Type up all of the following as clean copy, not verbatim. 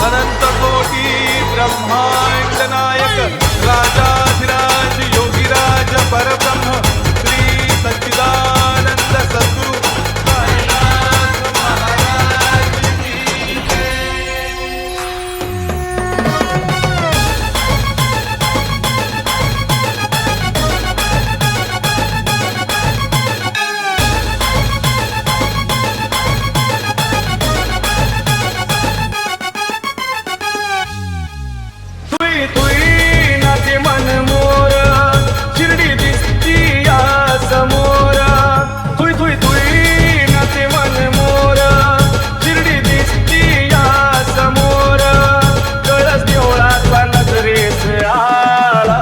अनंत कोटी ब्रह्मांड नायक राजाधिराज योगीराज परब्रह्म श्री सच्चिदानंद सद्गुरु साईनाथ महाराज की तुई नाचे मन मोर शिर्डी दिसती या समोर तुई तुई तुई नाचे मन मोर शिर्डी दिसती या समोर कळस देवळाचा नजरेस आला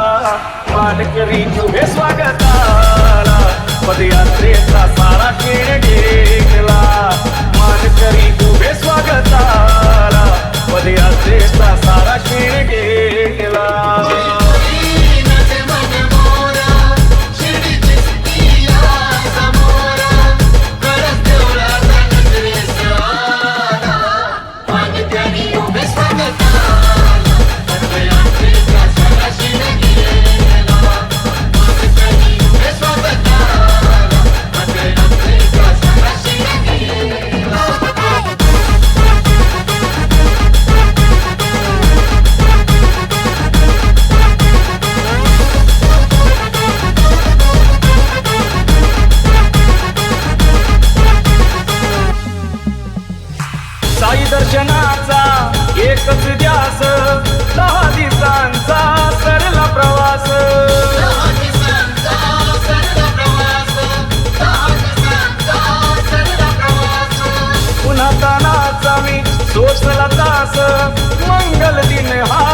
मानकरी तुझे स्वागताला पदयात्रेचा सारा खेळ गेला मानकरी तुझे स्वागताला पदयात्रेचा सारा खेळ गेला साई दर्शनाचा एकच ध्यास 10 दिवसांचा सरला प्रवास पुन्हा तानाचा मी सोसला तास मंगल दिन हा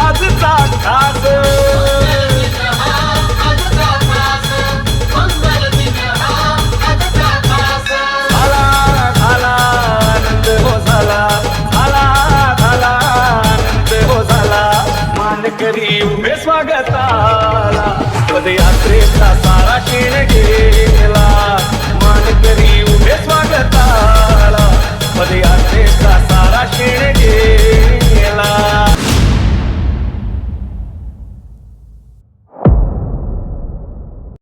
आजचा खास करी उभे स्वागताला पदयात्रेचा